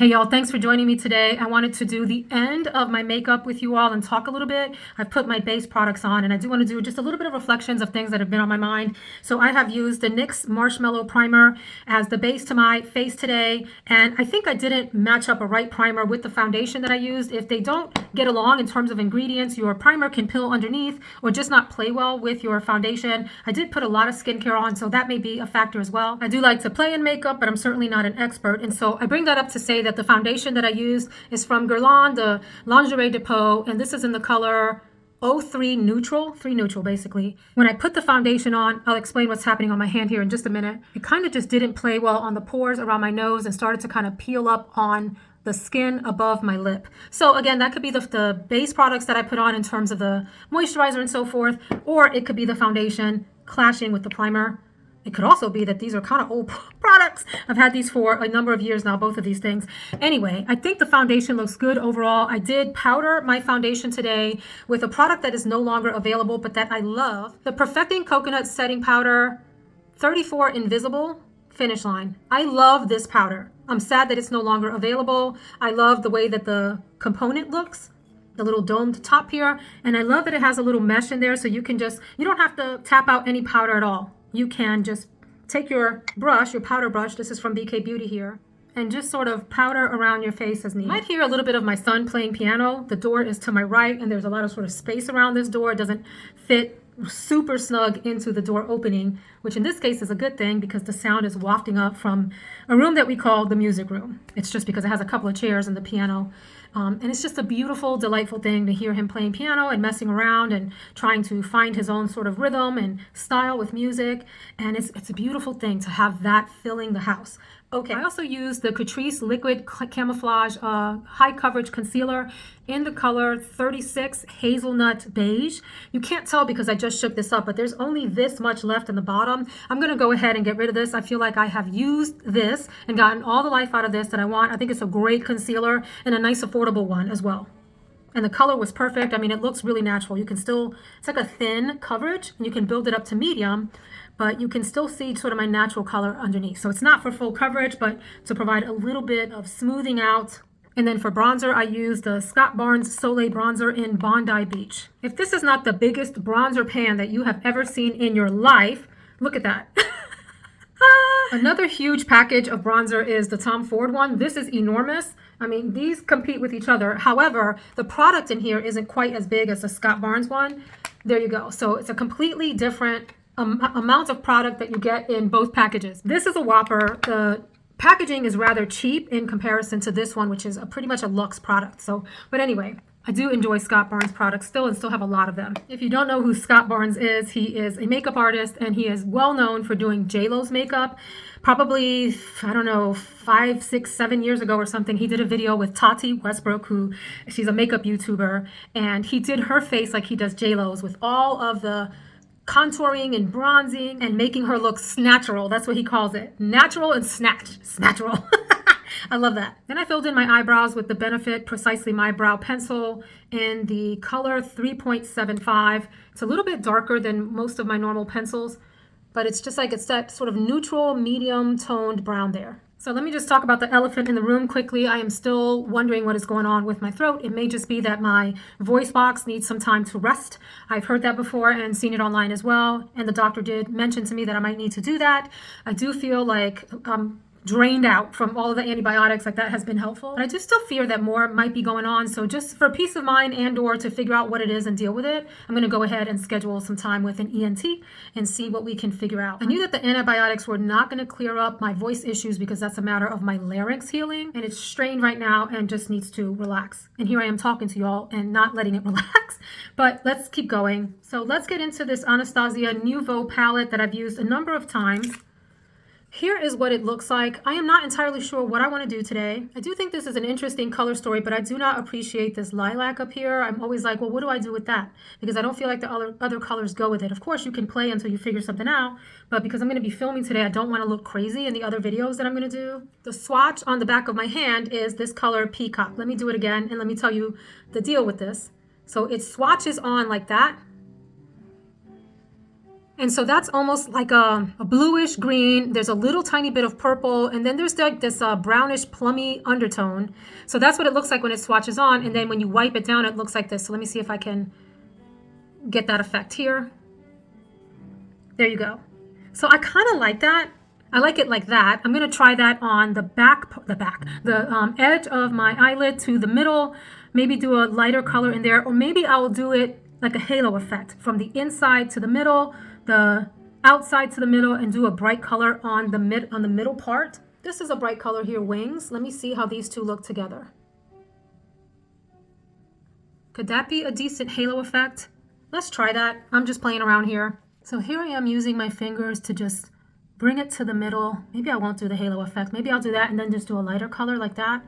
Hey y'all, thanks for joining me today. I wanted to do the end of my makeup with you all and talk a little bit. I've put my base products on and I do want to do just a little bit of reflections of things that have been on my mind. So I have used the NYX Marshmallow Primer as the base to my face today. And I think I didn't match up a right primer with the foundation that I used. If they don't get along in terms of ingredients, your primer can peel underneath or just not play well with your foundation. I did put a lot of skincare on, so that may be a factor as well. I do like to play in makeup, but I'm certainly not an expert. And so I bring that up to say that the foundation that I used is from Guerlain, the Lingerie Depot, and this is in the color 03 Neutral, 3 Neutral basically. When I put the foundation on, I'll explain what's happening on my hand here in just a minute. It kind of just didn't play well on the pores around my nose and started to kind of peel up on the skin above my lip. So again, that could be the base products that I put on in terms of the moisturizer and so forth, or it could be the foundation clashing with the primer. It could also be that these are kind of old products. I've had these for a number of years now, both of these things. Anyway, I think the foundation looks good overall. I did powder my foundation today with a product that is no longer available, but that I love. The Perfecting Coconut Setting Powder 34 Invisible Finish Line. I love this powder. I'm sad that it's no longer available. I love the way that the component looks, the little domed top here. And I love that it has a little mesh in there, so you don't have to tap out any powder at all. You can just take your brush, your powder brush, this is from BK Beauty here, and just sort of powder around your face as needed. You might hear a little bit of my son playing piano. The door is to my right, and there's a lot of sort of space around this door. It doesn't fit super snug into the door opening, which in this case is a good thing because the sound is wafting up from a room that we call the music room. It's just because it has a couple of chairs and the piano. And it's just a beautiful, delightful thing to hear him playing piano and messing around and trying to find his own sort of rhythm and style with music. And it's a beautiful thing to have that filling the house. Okay, I also used the Catrice Liquid Camouflage High Coverage Concealer in the color 36 Hazelnut Beige. You can't tell because I just shook this up, but there's only this much left in the bottom. I'm going to go ahead and get rid of this. I feel like I have used this and gotten all the life out of this that I want. I think it's a great concealer and a nice affordable one as well. And the color was perfect. I mean, it looks really natural. You can still, it's like a thin coverage, and you can build it up to medium, but you can still see sort of my natural color underneath. So it's not for full coverage, but to provide a little bit of smoothing out. And then for bronzer, I used the Scott Barnes Soleil Bronzer in Bondi Beach. If this is not the biggest bronzer pan that you have ever seen in your life, look at that. Another huge package of bronzer is the Tom Ford one. This is enormous. I mean, these compete with each other. However, the product in here isn't quite as big as the Scott Barnes one. There you go. So it's a completely different amount of product that you get in both packages. This is a whopper. The packaging is rather cheap in comparison to this one, which is pretty much a luxe product. So, but anyway, I do enjoy Scott Barnes products still and still have a lot of them. If you don't know who Scott Barnes is, he is a makeup artist and he is well known for doing J-Lo's makeup. Probably, I don't know, 5, 6, 7 years ago or something, he did a video with Tati Westbrook, who she's a makeup YouTuber, and he did her face like he does J-Lo's with all of the contouring and bronzing and making her look snatchural. That's what he calls it. Natural and snatchural. I love that. Then I filled in my eyebrows with the Benefit Precisely My Brow Pencil in the color 3.75. It's a little bit darker than most of my normal pencils, but it's just like it's that sort of neutral, medium toned brown there. So let me just talk about the elephant in the room quickly. I am still wondering what is going on with my throat. It may just be that my voice box needs some time to rest. I've heard that before and seen it online as well. And the doctor did mention to me that I might need to do that. I do feel like drained out from all of the antibiotics, like that has been helpful. But I do still fear that more might be going on. So just for peace of mind and or to figure out what it is and deal with it, I'm going to go ahead and schedule some time with an ENT and see what we can figure out. I knew that the antibiotics were not going to clear up my voice issues because that's a matter of my larynx healing, and it's strained right now and just needs to relax. And here I am talking to y'all and not letting it relax, but let's keep going. So let's get into this Anastasia Nouveau palette that I've used a number of times. Here is what it looks like. I am not entirely sure what I want to do today. I do think this is an interesting color story, but I do not appreciate this lilac up here. I'm always like, well, what do I do with that? Because I don't feel like the other colors go with it. Of course, you can play until you figure something out, but because I'm going to be filming today, I don't want to look crazy in the other videos that I'm going to do. The swatch on the back of my hand is this color Peacock. Let me do it again, and let me tell you the deal with this. So it swatches on like that. And so that's almost like a bluish green. There's a little tiny bit of purple. And then there's like this brownish plummy undertone. So that's what it looks like when it swatches on. And then when you wipe it down, it looks like this. So let me see if I can get that effect here. There you go. So I kind of like that. I like it like that. I'm going to try that on the edge of my eyelid to the middle. Maybe do a lighter color in there. Or maybe I will do it like a halo effect from the inside to the middle, the outside to the middle, and do a bright color on the middle part. This is a bright color here, wings. Let me see how these two look together. Could that be a decent halo effect? Let's try that. I'm just playing around here. So here I am using my fingers to just bring it to the middle. Maybe I won't do the halo effect. Maybe I'll do that and then just do a lighter color like that.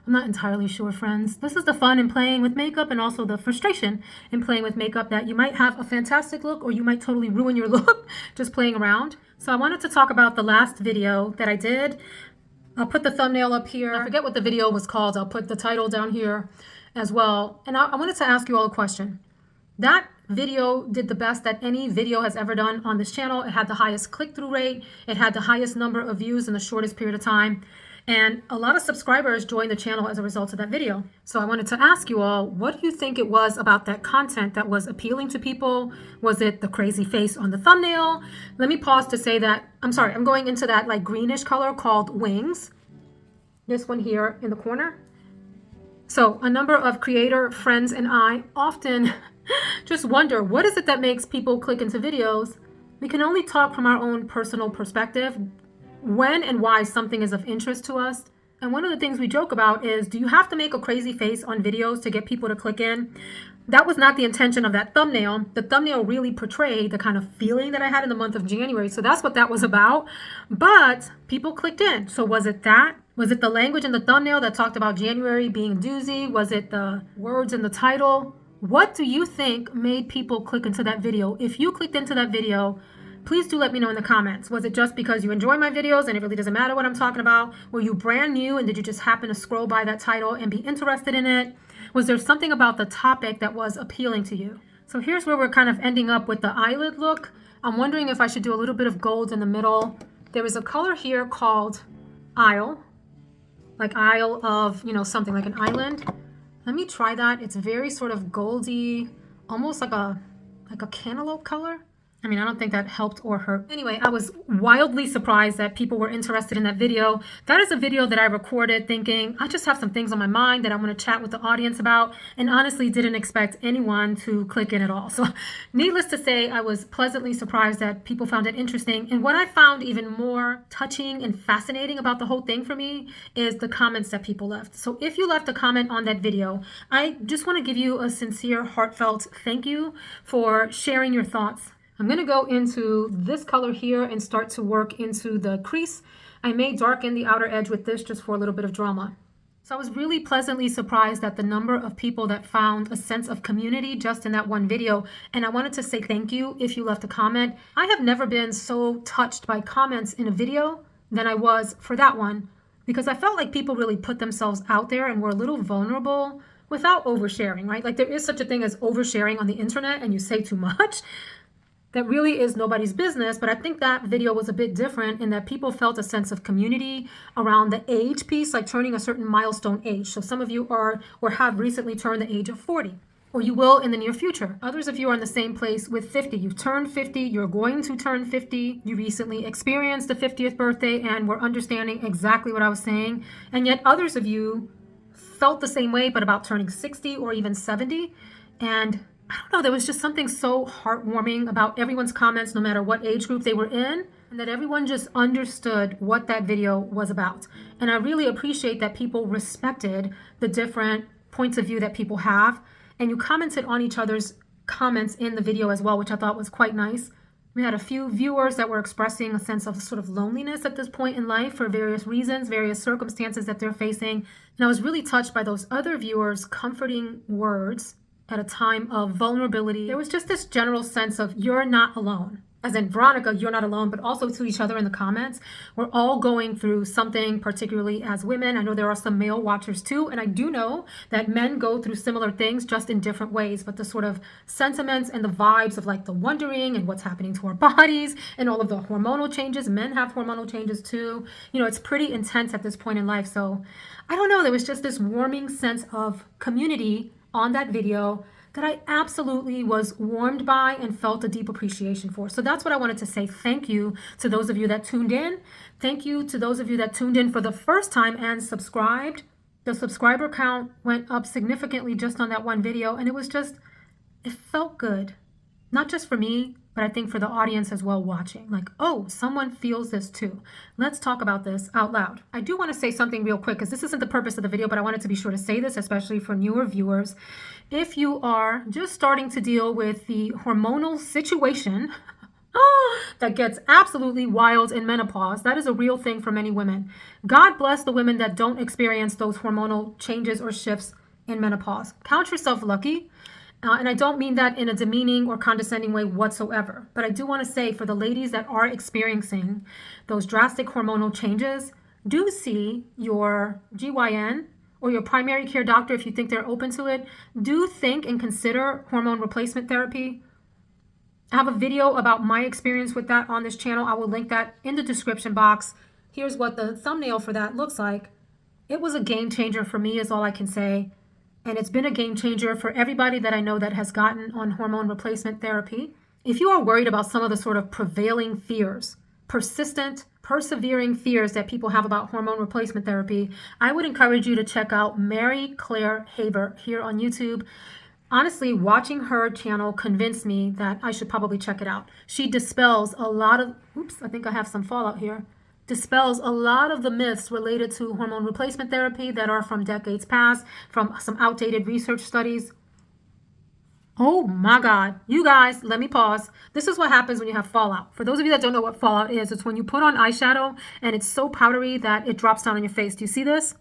I'm not entirely sure, friends. This is the fun in playing with makeup and also the frustration in playing with makeup, that you might have a fantastic look or you might totally ruin your look just playing around. So I wanted to talk about the last video that I did. I'll put the thumbnail up here. I forget what the video was called. I'll put the title down here as well. And I wanted to ask you all a question. That video did the best that any video has ever done on this channel. It had the highest click-through rate. It had the highest number of views in the shortest period of time. And a lot of subscribers joined the channel as a result of that video. So I wanted to ask you all, what do you think it was about that content that was appealing to people? Was it the crazy face on the thumbnail? Let me pause to say that, I'm sorry, I'm going into that like greenish color called Wings. This one here in the corner. So a number of creator friends and I often just wonder, what is it that makes people click into videos? We can only talk from our own personal perspective when and why something is of interest to us. And one of the things we joke about is, do you have to make a crazy face on videos to get people to click in? That was not the intention of that thumbnail. The thumbnail really portrayed the kind of feeling that I had in the month of January. So that's what that was about. But people clicked in. So was it that? Was it the language in the thumbnail that talked about January being a doozy? Was it the words in the title? What do you think made people click into that video? If you clicked into that video, please do let me know in the comments. Was it just because you enjoy my videos and it really doesn't matter what I'm talking about? Were you brand new and did you just happen to scroll by that title and be interested in it? Was there something about the topic that was appealing to you? So here's where we're kind of ending up with the eyelid look. I'm wondering if I should do a little bit of gold in the middle. There is a color here called IDYL, like Isle of, something like an island. Let me try that. It's very sort of goldy, almost like a cantaloupe color. I mean, I don't think that helped or hurt. Anyway, I was wildly surprised that people were interested in that video. That is a video that I recorded thinking, I just have some things on my mind that I want to chat with the audience about, and honestly didn't expect anyone to click in at all. So needless to say, I was pleasantly surprised that people found it interesting. And what I found even more touching and fascinating about the whole thing for me is the comments that people left. So if you left a comment on that video, I just want to give you a sincere, heartfelt thank you for sharing your thoughts. I'm going to go into this color here and start to work into the crease. I may darken the outer edge with this just for a little bit of drama. So I was really pleasantly surprised at the number of people that found a sense of community just in that one video. And I wanted to say thank you if you left a comment. I have never been so touched by comments in a video than I was for that one, because I felt like people really put themselves out there and were a little vulnerable without oversharing, right? Like there is such a thing as oversharing on the internet and you say too much. That really is nobody's business, but I think that video was a bit different in that people felt a sense of community around the age piece, like turning a certain milestone age. So some of you are or have recently turned the age of 40, or you will in the near future. Others of you are in the same place with 50. You've turned 50, you're going to turn 50. You recently experienced the 50th birthday and were understanding exactly what I was saying. And yet others of you felt the same way, but about turning 60 or even 70. And I don't know, there was just something so heartwarming about everyone's comments, no matter what age group they were in, and that everyone just understood what that video was about. And I really appreciate that people respected the different points of view that people have. And you commented on each other's comments in the video as well, which I thought was quite nice. We had a few viewers that were expressing a sense of sort of loneliness at this point in life for various reasons, various circumstances that they're facing. And I was really touched by those other viewers' comforting words at a time of vulnerability. There was just this general sense of you're not alone. as in Veronica, you're not alone, but also to each other in the comments. We're all going through something, particularly as women. I know there are some male watchers too, and I do know that men go through similar things just in different ways, but the sort of sentiments and the vibes of like the wondering and what's happening to our bodies and all of the hormonal changes. Men have hormonal changes too. You know, it's pretty intense at this point in life. So I don't know, there was just this warming sense of community on that video that I absolutely was warmed by and felt a deep appreciation for. So that's what I wanted to say. Thank you to those of you that tuned in. Thank you to those of you that tuned in for the first time and subscribed. The subscriber count went up significantly just on that one video, and it was just, it felt good. Not just for me, but I think for the audience as well watching. Like, oh, someone feels this too. Let's talk about this out loud. I do want to say something real quick because this isn't the purpose of the video, but I wanted to be sure to say this, especially for newer viewers. If you are just starting to deal with the hormonal situation that gets absolutely wild in menopause, that is a real thing for many women. God bless the women that don't experience those hormonal changes or shifts in menopause. Count yourself lucky. And I don't mean that in a demeaning or condescending way whatsoever. But I do want to say for the ladies that are experiencing those drastic hormonal changes, do see your GYN or your primary care doctor if you think they're open to it. Do think and consider hormone replacement therapy. I have a video about my experience with that on this channel. I will link that in the description box. Here's what the thumbnail for that looks like. It was a game changer for me is all I can say. And it's been a game changer for everybody that I know that has gotten on hormone replacement therapy. If you are worried about some of the sort of prevailing fears, persistent, persevering fears that people have about hormone replacement therapy, I would encourage you to check out Mary Claire Haver here on YouTube. Honestly, watching her channel convinced me that I should probably check it out. She dispels a lot of, oops, I think I have some fallout here. Dispels a lot of the myths related to hormone replacement therapy that are from decades past, from some outdated research studies. Oh my God. You guys, let me pause. This is what happens when you have fallout. For those of you that don't know what fallout is, it's when you put on eyeshadow and it's so powdery that it drops down on your face. Do you see this?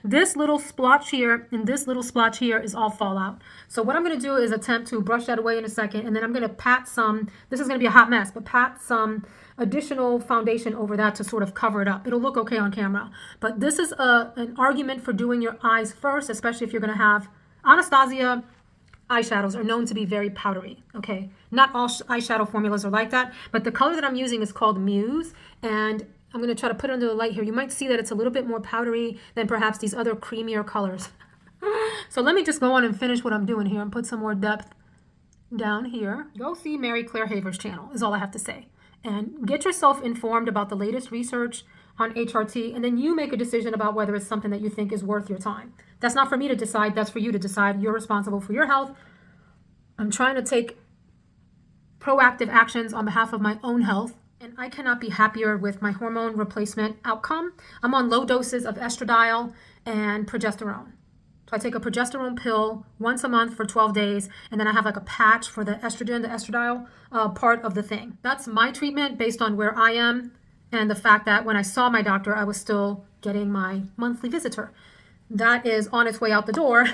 This little splotch here and this little splotch here is all fallout. So what I'm going to do is attempt to brush that away in a second, and then I'm going to pat some, this is going to be a hot mess, but pat some additional foundation over that to sort of cover it up. It'll look okay on camera. But this is an argument for doing your eyes first, especially if you're going to have Anastasia eyeshadows are known to be very powdery, okay? Not all eyeshadow formulas are like that, but the color that I'm using is called Muse, and I'm going to try to put it under the light here. You might see that it's a little bit more powdery than perhaps these other creamier colors. So let me just go on and finish what I'm doing here and put some more depth down here. Go see Mary Claire Haver's channel is all I have to say. And get yourself informed about the latest research on HRT, and then you make a decision about whether it's something that you think is worth your time. That's not for me to decide. That's for you to decide. You're responsible for your health. I'm trying to take proactive actions on behalf of my own health, and I cannot be happier with my hormone replacement outcome. I'm on low doses of estradiol and progesterone. So I take a progesterone pill once a month for 12 days, and then I have like a patch for the estrogen, the estradiol part of the thing. That's my treatment based on where I am and the fact that when I saw my doctor, I was still getting my monthly visitor. That is on its way out the door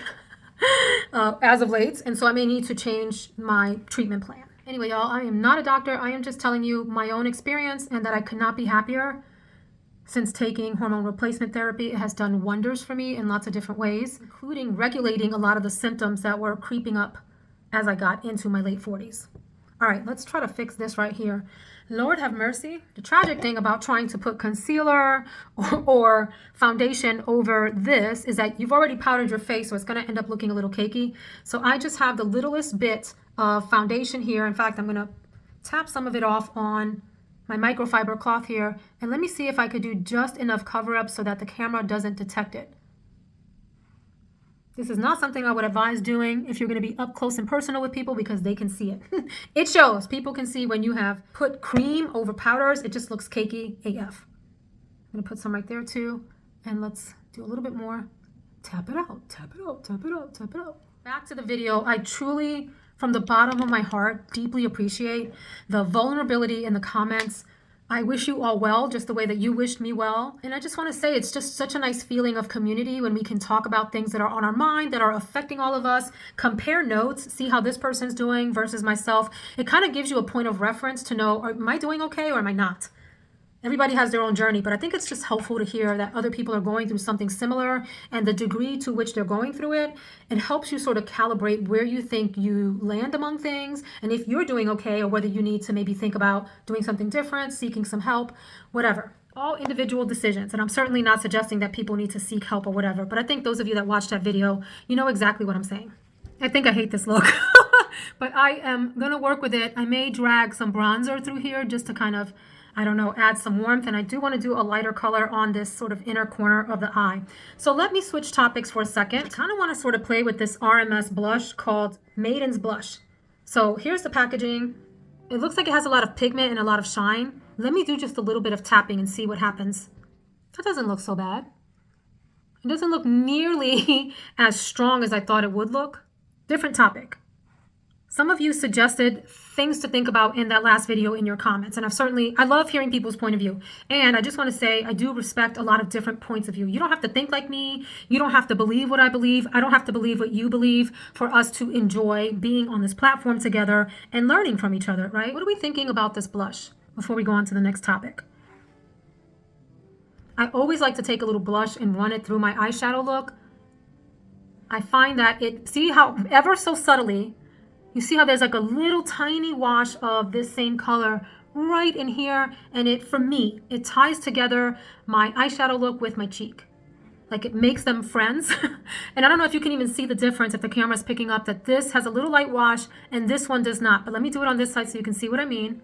as of late, and so I may need to change my treatment plan. Anyway, y'all, I am not a doctor. I am just telling you my own experience and that I could not be happier since taking hormone replacement therapy. It has done wonders for me in lots of different ways, including regulating a lot of the symptoms that were creeping up as I got into my late 40s. All right, let's try to fix this right here. Lord have mercy. The tragic thing about trying to put concealer or foundation over this is that you've already powdered your face, so it's going to end up looking a little cakey. So I just have the littlest bit of foundation here. In fact, I'm going to tap some of it off on my microfiber cloth here, and let me see if I could do just enough cover up so that the camera doesn't detect it. This is not something I would advise doing if you're going to be up close and personal with people because they can see it. It shows. People can see when you have put cream over powders. It just looks cakey AF. I'm going to put some right there too. And let's do a little bit more. Tap it out, tap it out, tap it out, tap it out. Back to the video. I truly, from the bottom of my heart, deeply appreciate the vulnerability in the comments I wish you all well, just the way that you wished me well. And I just want to say it's just such a nice feeling of community when we can talk about things that are on our mind, that are affecting all of us, compare notes, see how this person's doing versus myself. It kind of gives you a point of reference to know, am I doing okay or am I not? Everybody has their own journey, but I think it's just helpful to hear that other people are going through something similar and the degree to which they're going through it. It helps you sort of calibrate where you think you land among things and if you're doing okay or whether you need to maybe think about doing something different, seeking some help, whatever. All individual decisions. And I'm certainly not suggesting that people need to seek help or whatever, but I think those of you that watched that video, you know exactly what I'm saying. I think I hate this look, but I am going to work with it. I may drag some bronzer through here just to kind of, I don't know, add some warmth. And I do want to do a lighter color on this sort of inner corner of the eye. So let me switch topics for a second. I kind of want to sort of play with this RMS blush called Maiden's Blush. So here's the packaging. It looks like it has a lot of pigment and a lot of shine. Let me do just a little bit of tapping and see what happens. That doesn't look so bad. It doesn't look nearly as strong as I thought it would look. Different topic. Some of you suggested things to think about in that last video in your comments. And I love hearing people's point of view. And I just want to say, I do respect a lot of different points of view. You don't have to think like me. You don't have to believe what I believe. I don't have to believe what you believe for us to enjoy being on this platform together and learning from each other, right? What are we thinking about this blush before we go on to the next topic? I always like to take a little blush and run it through my eyeshadow look. I find that see how ever so subtly, you see how there's like a little tiny wash of this same color right in here. And for me, it ties together my eyeshadow look with my cheek. Like it makes them friends. And I don't know if you can even see the difference if the camera's picking up that this has a little light wash and this one does not. But let me do it on this side so you can see what I mean.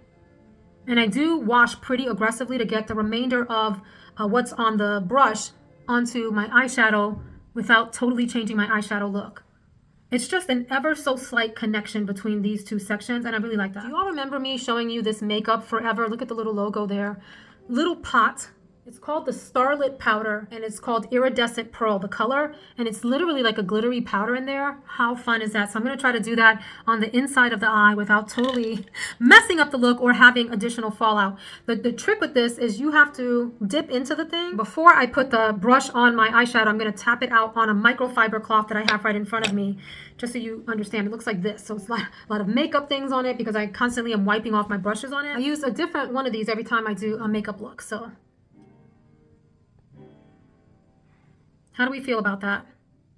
And I do wash pretty aggressively to get the remainder of what's on the brush onto my eyeshadow without totally changing my eyeshadow look. It's just an ever so slight connection between these two sections, and I really like that. Do you all remember me showing you this Makeup Forever? Look at the little logo there. Little pot. It's called the Starlit Powder, and it's called Iridescent Pearl, the color, and it's literally like a glittery powder in there. How fun is that? So I'm going to try to do that on the inside of the eye without totally messing up the look or having additional fallout. The trick with this is you have to dip into the thing. Before I put the brush on my eyeshadow, I'm going to tap it out on a microfiber cloth that I have right in front of me, just so you understand. It looks like this. So it's a lot of makeup things on it because I constantly am wiping off my brushes on it. I use a different one of these every time I do a makeup look. So how do we feel about that?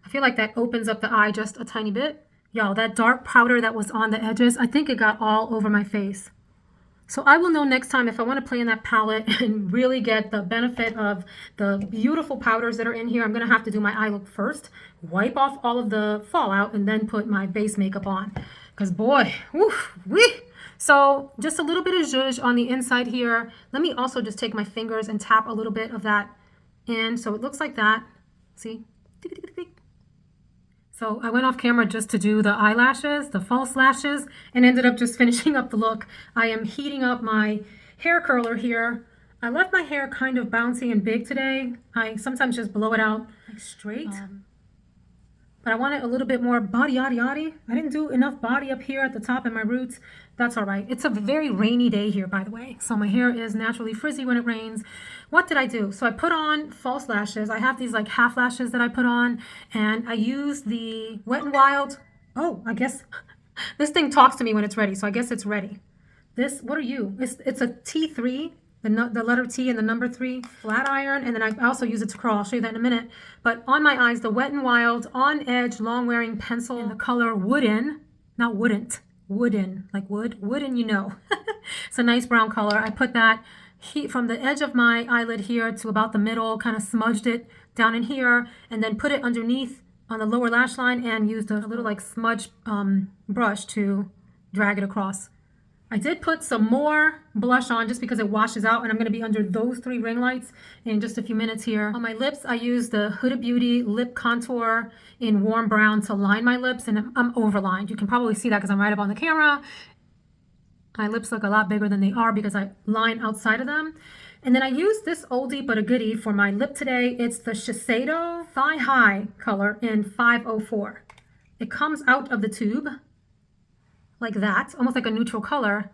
I feel like that opens up the eye just a tiny bit. Y'all, that dark powder that was on the edges, I think it got all over my face. So I will know next time if I want to play in that palette and really get the benefit of the beautiful powders that are in here. I'm going to have to do my eye look first, wipe off all of the fallout, and then put my base makeup on. Because boy, woof, wee. So just a little bit of zhuzh on the inside here. Let me also just take my fingers and tap a little bit of that in. So it looks like that. See? So I went off camera just to do the eyelashes, the false lashes, and ended up just finishing up the look. I am heating up my hair curler here. I left my hair kind of bouncy and big today. I sometimes just blow it out like straight. But I wanted a little bit more body yaddy yaddy. I didn't do enough body up here at the top and my roots. That's all right. It's a very rainy day here, by the way. So my hair is naturally frizzy when it rains. What did I do? So I put on false lashes. I have these like half lashes that I put on, and I use the Wet n Wild. Oh, I guess this thing talks to me when it's ready. So I guess it's ready. This, what are you? It's a T3. The letter T and the number 3 flat iron, and then I also use it to curl. I'll show you that in a minute. But on my eyes, the Wet n Wild On Edge Long Wearing Pencil in the color Wooden, not Wouldn't, Wooden, like wood, wooden, you know. It's a nice brown color. I put that from the edge of my eyelid here to about the middle, kind of smudged it down in here, and then put it underneath on the lower lash line and used a little like smudge brush to drag it across. I did put some more blush on just because it washes out, and I'm going to be under those 3 ring lights in just a few minutes here. On my lips, I used the Huda Beauty Lip Contour in warm brown to line my lips, and I'm overlined. You can probably see that because I'm right up on the camera. My lips look a lot bigger than they are because I line outside of them. And then I used this oldie but a goodie for my lip today. It's the Shiseido Thigh High color in 504. It comes out of the tube like that, almost like a neutral color.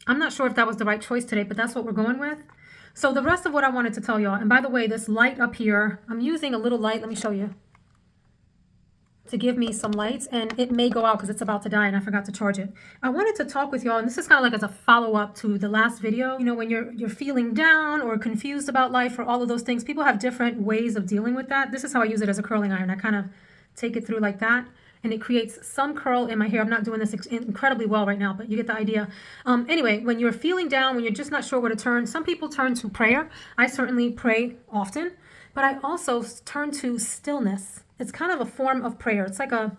I'm not sure if that was the right choice today, but that's what we're going with. So the rest of what I wanted to tell y'all, and by the way, this light up here, I'm using a little light. Let me show you, to give me some lights, and it may go out because it's about to die and I forgot to charge it. I wanted to talk with y'all, and this is kind of like as a follow-up to the last video. You know, when you're feeling down or confused about life or all of those things, people have different ways of dealing with that. This is how I use it as a curling iron. I kind of take it through like that, and it creates some curl in my hair. I'm not doing this incredibly well right now, but you get the idea. Anyway, when you're feeling down, when you're just not sure where to turn, some people turn to prayer. I certainly pray often, but I also turn to stillness. It's kind of a form of prayer. It's like a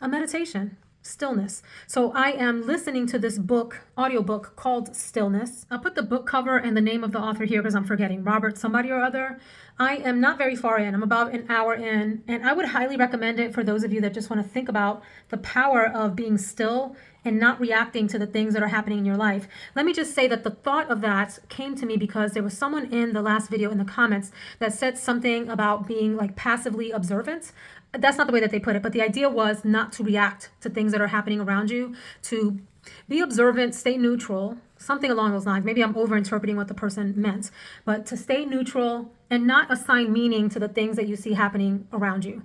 meditation, stillness. So I am listening to this book, audiobook called Stillness. I'll put the book cover and the name of the author here because I'm forgetting. Robert somebody or other. I am not very far in. I'm about an hour in, and I would highly recommend it for those of you that just want to think about the power of being still and not reacting to the things that are happening in your life. Let me just say that the thought of that came to me because there was someone in the last video in the comments that said something about being like passively observant. That's not the way that they put it, but the idea was not to react to things that are happening around you, to be observant, stay neutral, something along those lines. Maybe I'm overinterpreting what the person meant, but to stay neutral and not assign meaning to the things that you see happening around you.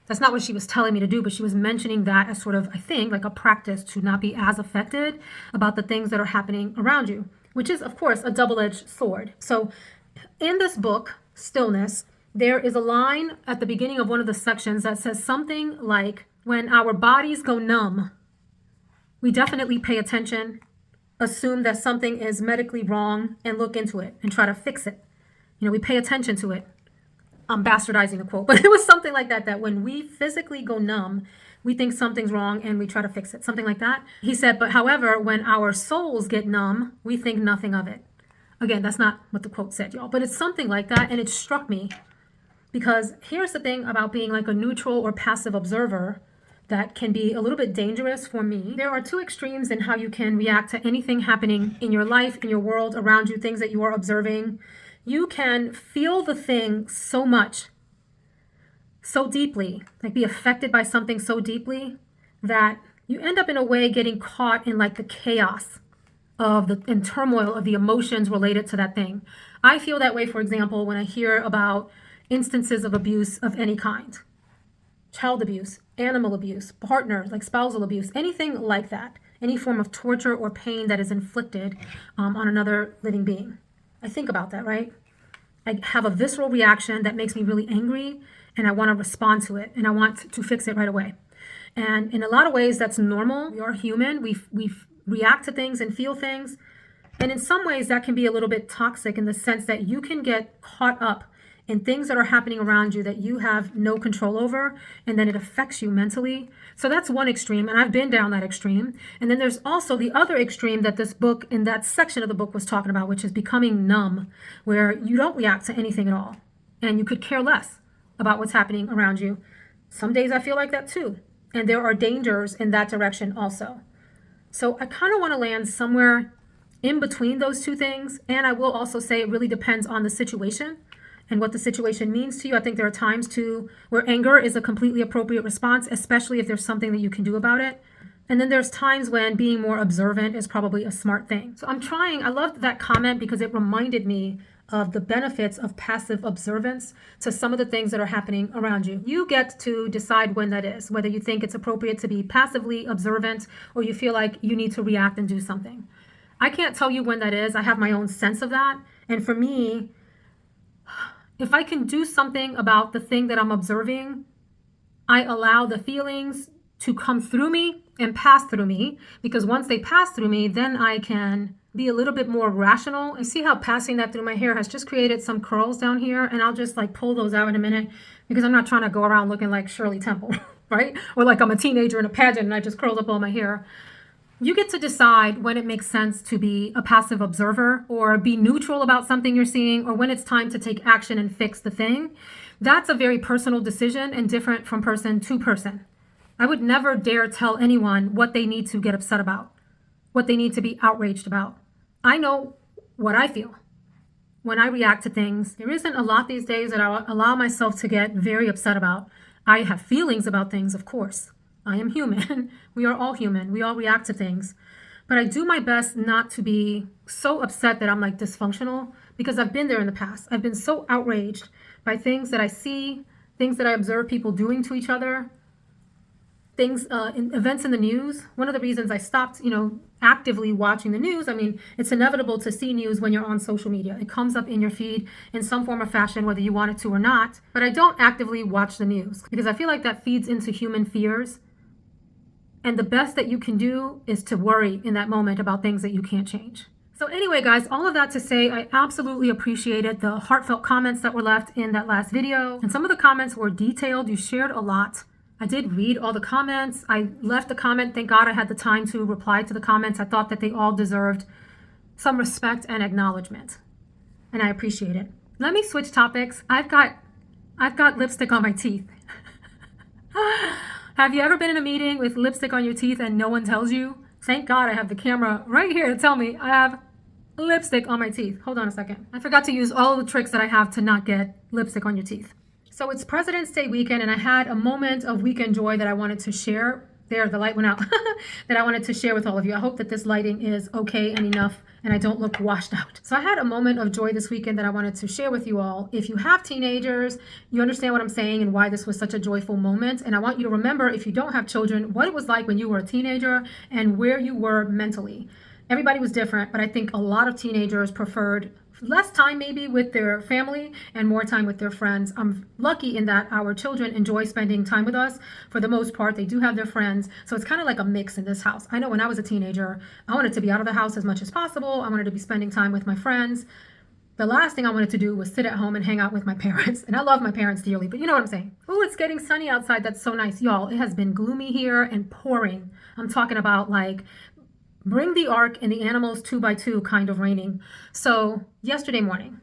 That's not what she was telling me to do, but she was mentioning that as sort of, I think, like a practice to not be as affected about the things that are happening around you, which is, of course, a double-edged sword. So in this book, Stillness, there is a line at the beginning of one of the sections that says something like, when our bodies go numb, we definitely pay attention, assume that something is medically wrong, and look into it and try to fix it. You know, we pay attention to it. I'm bastardizing the quote, but it was something like that, that when we physically go numb, we think something's wrong and we try to fix it, something like that. He said, but however, when our souls get numb, we think nothing of it. Again, that's not what the quote said, y'all, but it's something like that, and it struck me. Because here's the thing about being like a neutral or passive observer that can be a little bit dangerous for me. There are two extremes in how you can react to anything happening in your life, in your world, around you, things that you are observing. You can feel the thing so much, so deeply, like be affected by something so deeply that you end up in a way getting caught in like the chaos of the and turmoil of the emotions related to that thing. I feel that way, for example, when I hear about instances of abuse of any kind, child abuse, animal abuse, partner, like spousal abuse, anything like that, any form of torture or pain that is inflicted on another living being. I think about that, right? I have a visceral reaction that makes me really angry, and I want to respond to it, and I want to fix it right away. And in a lot of ways, that's normal. We are human. We react to things and feel things. And in some ways, that can be a little bit toxic in the sense that you can get caught up in things that are happening around you that you have no control over, and then it affects you mentally. So that's one extreme, and I've been down that extreme. And then there's also the other extreme that this book, in that section of the book, was talking about, which is becoming numb, where you don't react to anything at all, and you could care less about what's happening around you. Some days I feel like that too, and there are dangers in that direction also. So I kind of want to land somewhere in between those two things, and I will also say it really depends on the situation and what the situation means to you. I think there are times too where anger is a completely appropriate response, especially if there's something that you can do about it. And then there's times when being more observant is probably a smart thing. So I loved that comment because it reminded me of the benefits of passive observance to some of the things that are happening around you. You get to decide when that is, whether you think it's appropriate to be passively observant or you feel like you need to react and do something. I can't tell you when that is. I have my own sense of that. And for me, if I can do something about the thing that I'm observing, I allow the feelings to come through me and pass through me, because once they pass through me, then I can be a little bit more rational. And see how passing that through my hair has just created some curls down here, and I'll just like pull those out in a minute because I'm not trying to go around looking like Shirley Temple, right? Or like I'm a teenager in a pageant and I just curled up all my hair. You get to decide when it makes sense to be a passive observer or be neutral about something you're seeing, or when it's time to take action and fix the thing. That's a very personal decision and different from person to person. I would never dare tell anyone what they need to get upset about, what they need to be outraged about. I know what I feel when I react to things. There isn't a lot these days that I allow myself to get very upset about. I have feelings about things, of course. I am human. We are all human. We all react to things. But I do my best not to be so upset that I'm like dysfunctional, because I've been there in the past. I've been so outraged by things that I see, things that I observe people doing to each other, things, events in the news. One of the reasons I stopped, actively watching the news, I mean, it's inevitable to see news when you're on social media. It comes up in your feed in some form or fashion, whether you want it to or not. But I don't actively watch the news because I feel like that feeds into human fears. And the best that you can do is to worry in that moment about things that you can't change. So anyway, guys, all of that to say, I absolutely appreciated the heartfelt comments that were left in that last video. And some of the comments were detailed. You shared a lot. I did read all the comments. I left a comment. Thank God I had the time to reply to the comments. I thought that they all deserved some respect and acknowledgement. And I appreciate it. Let me switch topics. I've got lipstick on my teeth. Have you ever been in a meeting with lipstick on your teeth and no one tells you? Thank God I have the camera right here to tell me I have lipstick on my teeth. Hold on a second. I forgot to use all the tricks that I have to not get lipstick on your teeth. So it's President's Day weekend, and I had a moment of weekend joy that I wanted to share. There, the light went out. That I wanted to share with all of you. I hope that this lighting is okay and enough and I don't look washed out. So I had a moment of joy this weekend that I wanted to share with you all. If you have teenagers, you understand what I'm saying and why this was such a joyful moment. And I want you to remember, if you don't have children, what it was like when you were a teenager and where you were mentally. Everybody was different, but I think a lot of teenagers preferred less time maybe with their family and more time with their friends. I'm lucky in that our children enjoy spending time with us. For the most part, they do have their friends. So it's kind of like a mix in this house. I know when I was a teenager, I wanted to be out of the house as much as possible. I wanted to be spending time with my friends. The last thing I wanted to do was sit at home and hang out with my parents. And I love my parents dearly, but you know what I'm saying. Oh, it's getting sunny outside. That's so nice. Y'all, it has been gloomy here and pouring. I'm talking about like bring the ark and the animals 2x2 kind of raining. So yesterday morning,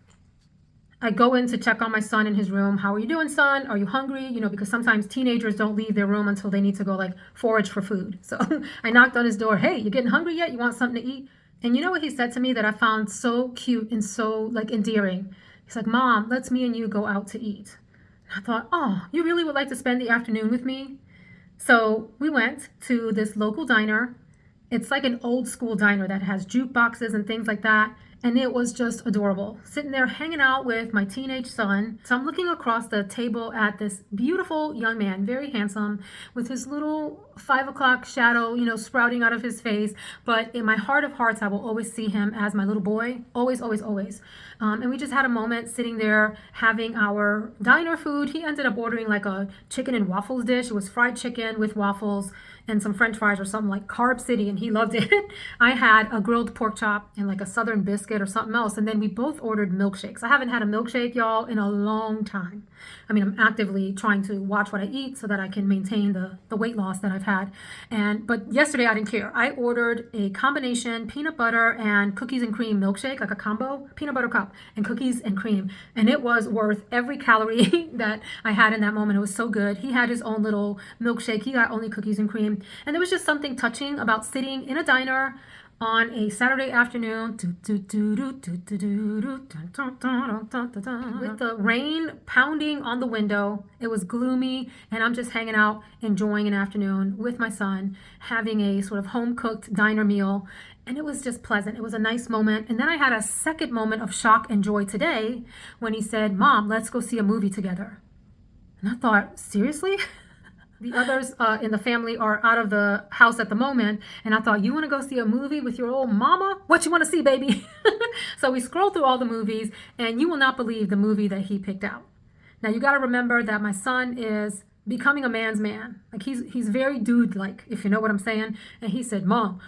I go in to check on my son in his room. How are you doing, son? Are you hungry? Because sometimes teenagers don't leave their room until they need to go like forage for food. So I knocked on his door. Hey, you getting hungry yet? You want something to eat? And you know what he said to me that I found so cute and so like endearing? He's like, Mom, let's me and you go out to eat. And I thought, oh, you really would like to spend the afternoon with me? So we went to this local diner. It's like an old school diner that has jukeboxes and things like that. And it was just adorable. Sitting there hanging out with my teenage son. So I'm looking across the table at this beautiful young man, very handsome, with his little 5 o'clock shadow, sprouting out of his face. But in my heart of hearts, I will always see him as my little boy. Always, always, always. And we just had a moment sitting there having our diner food. He ended up ordering like a chicken and waffles dish. It was fried chicken with waffles and some french fries or something, like Carb City, and he loved it. I had a grilled pork chop and like a southern biscuit or something else, and then we both ordered milkshakes. I haven't had a milkshake, y'all, in a long time. I mean, I'm actively trying to watch what I eat so that I can maintain the weight loss that I've had. But yesterday I didn't care. I ordered a combination peanut butter and cookies and cream milkshake, like a combo, peanut butter cup and cookies and cream, and it was worth every calorie that I had in that moment. It was so good. He had his own little milkshake. He got only cookies and cream. And there was just something touching about sitting in a diner on a Saturday afternoon with the rain pounding on the window. It was gloomy, and I'm just hanging out, enjoying an afternoon with my son, having a sort of home-cooked diner meal. And it was just pleasant. It was a nice moment. And then I had a second moment of shock and joy today when he said, Mom, let's go see a movie together. And I thought, seriously? The others in the family are out of the house at the moment. And I thought, you want to go see a movie with your old mama? What you want to see, baby? So we scrolled through all the movies, and you will not believe the movie that he picked out. Now, you got to remember that my son is becoming a man's man. Like he's very dude-like, if you know what I'm saying. And he said, Mom,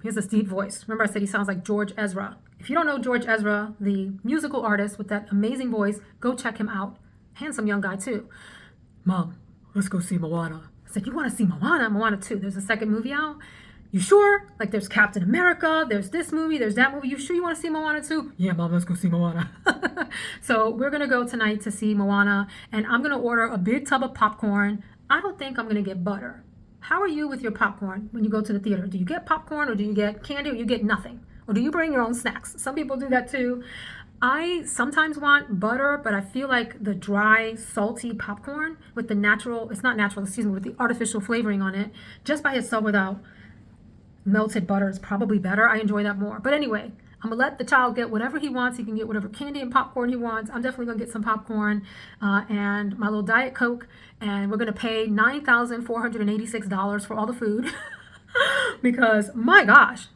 he has a deep voice. Remember I said he sounds like George Ezra. If you don't know George Ezra, the musical artist with that amazing voice, go check him out. Handsome young guy too. Mom, let's go see Moana. I said, you want to see Moana? Moana 2. There's a second movie out. You sure? Like there's Captain America, there's this movie, there's that movie. You sure you want to see Moana 2? Yeah, Mom, let's go see Moana. So we're going to go tonight to see Moana, and I'm going to order a big tub of popcorn. I don't think I'm going to get butter. How are you with your popcorn when you go to the theater? Do you get popcorn, or do you get candy, or you get nothing? Or do you bring your own snacks? Some people do that too. I sometimes want butter, but I feel like the dry, salty popcorn with the natural, it's not natural, with the artificial flavoring on it, just by itself without melted butter is probably better. I enjoy that more. But anyway, I'm gonna let the child get whatever he wants. He can get whatever candy and popcorn he wants. I'm definitely gonna get some popcorn and my little Diet Coke, and we're gonna pay $9,486 for all the food because my gosh,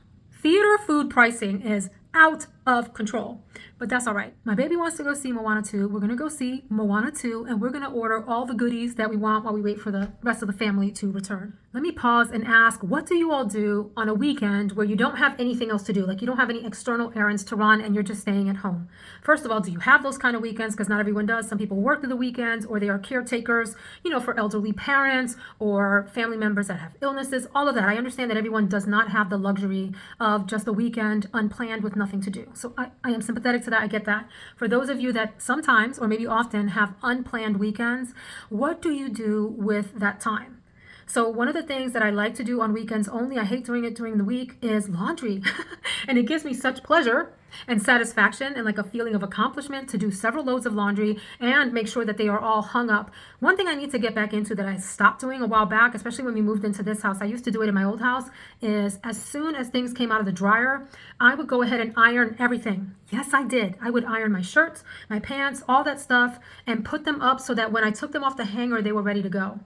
theater food pricing is out of control. But that's all right. My baby wants to go see Moana 2. We're going to go see Moana 2, and we're going to order all the goodies that we want while we wait for the rest of the family to return. Let me pause and ask, what do you all do on a weekend where you don't have anything else to do? Like you don't have any external errands to run and you're just staying at home. First of all, do you have those kind of weekends? Because not everyone does. Some people work through the weekends, or they are caretakers, for elderly parents or family members that have illnesses, all of that. I understand that everyone does not have the luxury of just a weekend unplanned with nothing to do. So I am sympathetic to that. I get that. For those of you that sometimes or maybe often have unplanned weekends, what do you do with that time? So one of the things that I like to do on weekends only, I hate doing it during the week, is laundry. And it gives me such pleasure and satisfaction and like a feeling of accomplishment to do several loads of laundry and make sure that they are all hung up. One thing I need to get back into that I stopped doing a while back, especially when we moved into this house, I used to do it in my old house, is as soon as things came out of the dryer, I would go ahead and iron everything. Yes, I did. I would iron my shirts, my pants, all that stuff, and put them up so that when I took them off the hanger, they were ready to go.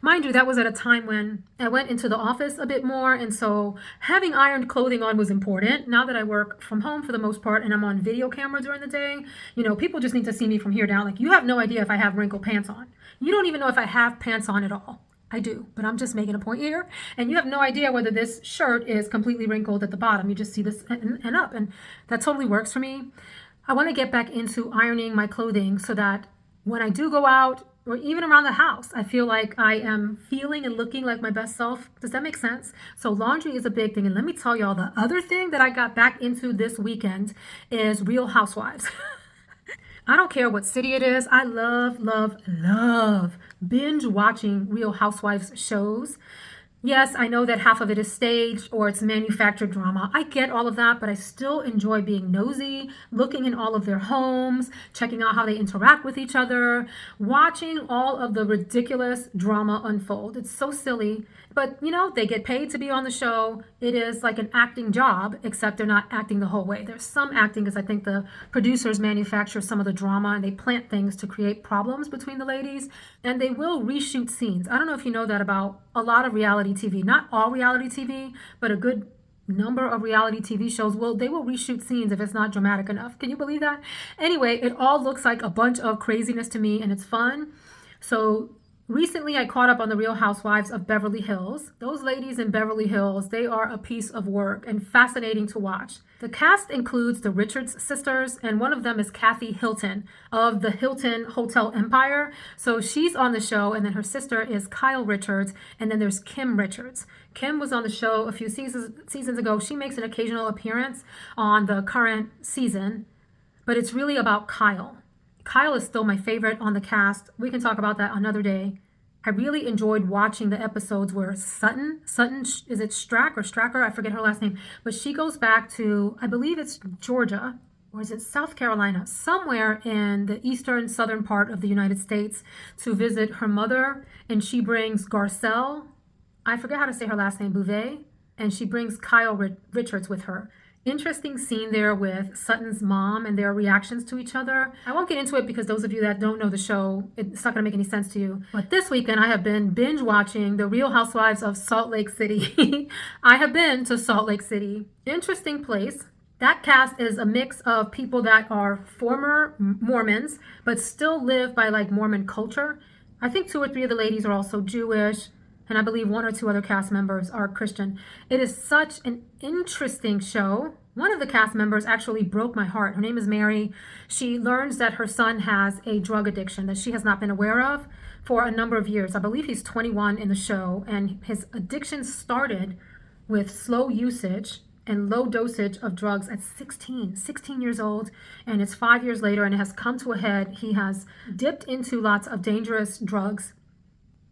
Mind you, that was at a time when I went into the office a bit more, and so having ironed clothing on was important. Now that I work from home for the most part and I'm on video camera during the day, people just need to see me from here down. Like, you have no idea if I have wrinkled pants on. You don't even know if I have pants on at all. I do, but I'm just making a point here. And you have no idea whether this shirt is completely wrinkled at the bottom. You just see this and up, and that totally works for me. I want to get back into ironing my clothing so that when I do go out, or even around the house, I feel like I am feeling and looking like my best self. Does that make sense? So laundry is a big thing. And let me tell y'all, the other thing that I got back into this weekend is Real Housewives. I don't care what city it is. I love, love, love binge watching Real Housewives shows. Yes, I know that half of it is staged or it's manufactured drama. I get all of that, but I still enjoy being nosy, looking in all of their homes, checking out how they interact with each other, watching all of the ridiculous drama unfold. It's so silly, but they get paid to be on the show. It is like an acting job, except they're not acting the whole way. There's some acting because I think the producers manufacture some of the drama and they plant things to create problems between the ladies, and they will reshoot scenes. I don't know if you know that about a lot of reality TV, not all reality TV, but a good number of reality TV shows they will reshoot scenes if it's not dramatic enough. Can you believe that? Anyway, it all looks like a bunch of craziness to me, and it's fun. So recently I caught up on the Real Housewives of Beverly Hills. Those ladies in Beverly Hills, they are a piece of work and fascinating to watch. The cast includes the Richards sisters, and one of them is Kathy Hilton of the Hilton Hotel Empire. So she's on the show, and then her sister is Kyle Richards, and then there's Kim Richards. Kim was on the show a few seasons ago. She makes an occasional appearance on the current season, but it's really about Kyle. Kyle is still my favorite on the cast. We can talk about that another day. I really enjoyed watching the episodes where Sutton, is it Strack or Stracker? I forget her last name, but she goes back to, I believe it's Georgia, or is it South Carolina, somewhere in the eastern southern part of the United States to visit her mother, and she brings Garcelle, I forget how to say her last name, Bouvet, and she brings Kyle Richards with her. Interesting scene there with Sutton's mom and their reactions to each other. I won't get into it because those of you that don't know the show, it's not going to make any sense to you. But this weekend I have been binge watching The Real Housewives of Salt Lake City. I have been to Salt Lake City. Interesting place. That cast is a mix of people that are former Mormons, but still live by like Mormon culture. I think 2 or 3 of the ladies are also Jewish, and I believe 1 or 2 other cast members are Christian. It is such an interesting show. One of the cast members actually broke my heart. Her name is Mary. She learns that her son has a drug addiction that she has not been aware of for a number of years. I believe he's 21 in the show, and his addiction started with slow usage and low dosage of drugs at 16 years old, and it's 5 years later, and it has come to a head. He has dipped into lots of dangerous drugs.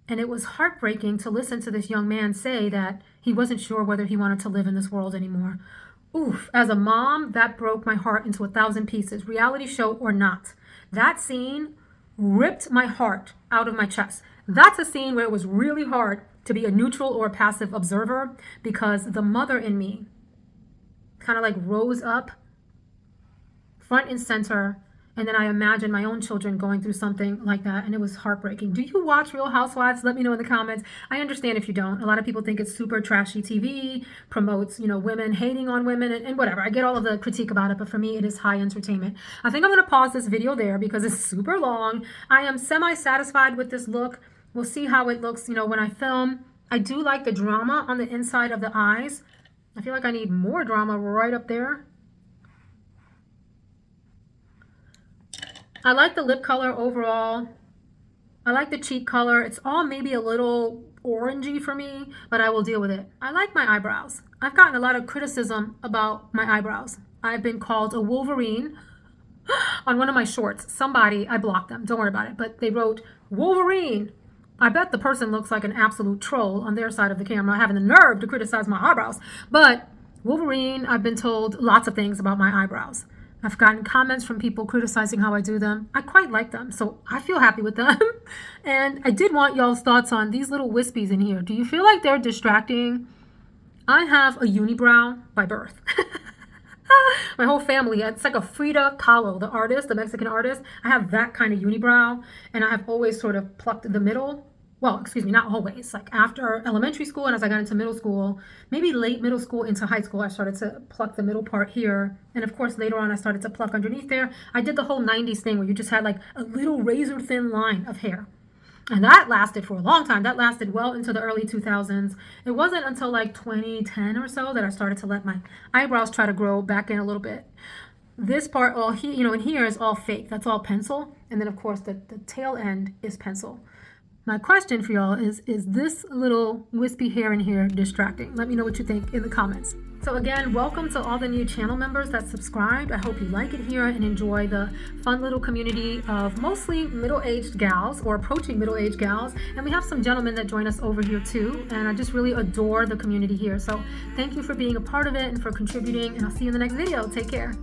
And it was heartbreaking to listen to this young man say that he wasn't sure whether he wanted to live in this world anymore. Oof, as a mom, that broke my heart into 1,000 pieces, reality show or not. That scene ripped my heart out of my chest. That's a scene where it was really hard to be a neutral or a passive observer because the mother in me kind of like rose up front and center. And then I imagined my own children going through something like that, and it was heartbreaking. Do you watch Real Housewives? Let me know in the comments. I understand if you don't. A lot of people think it's super trashy TV, promotes, women hating on women, and whatever. I get all of the critique about it, but for me, it is high entertainment. I think I'm going to pause this video there because it's super long. I am semi-satisfied with this look. We'll see how it looks, when I film. I do like the drama on the inside of the eyes. I feel like I need more drama right up there. I like the lip color overall. I like the cheek color. It's all maybe a little orangey for me, but I will deal with it. I like my eyebrows. I've gotten a lot of criticism about my eyebrows. I've been called a Wolverine on one of my shorts. I blocked them, don't worry about it, but they wrote Wolverine. I bet the person looks like an absolute troll on their side of the camera, having the nerve to criticize my eyebrows. But Wolverine, I've been told lots of things about my eyebrows. I've gotten comments from people criticizing how I do them. I quite like them, so I feel happy with them. And I did want y'all's thoughts on these little wispies in here. Do you feel like they're distracting? I have a unibrow by birth. My whole family, it's like a Frida Kahlo, the artist, the Mexican artist. I have that kind of unibrow, and I have always sort of plucked the middle. Well, excuse me, not always. Like after elementary school and as I got into middle school, maybe late middle school into high school, I started to pluck the middle part here. And of course, later on, I started to pluck underneath there. I did the whole 90s thing where you just had like a little razor thin line of hair. And that lasted for a long time. That lasted well into the early 2000s. It wasn't until like 2010 or so that I started to let my eyebrows try to grow back in a little bit. This part all here, in here is all fake. That's all pencil. And then of course the tail end is pencil. My question for y'all is this little wispy hair in here distracting? Let me know what you think in the comments. So again, welcome to all the new channel members that subscribed. I hope you like it here and enjoy the fun little community of mostly middle-aged gals or approaching middle-aged gals. And we have some gentlemen that join us over here too. And I just really adore the community here. So thank you for being a part of it and for contributing. And I'll see you in the next video. Take care.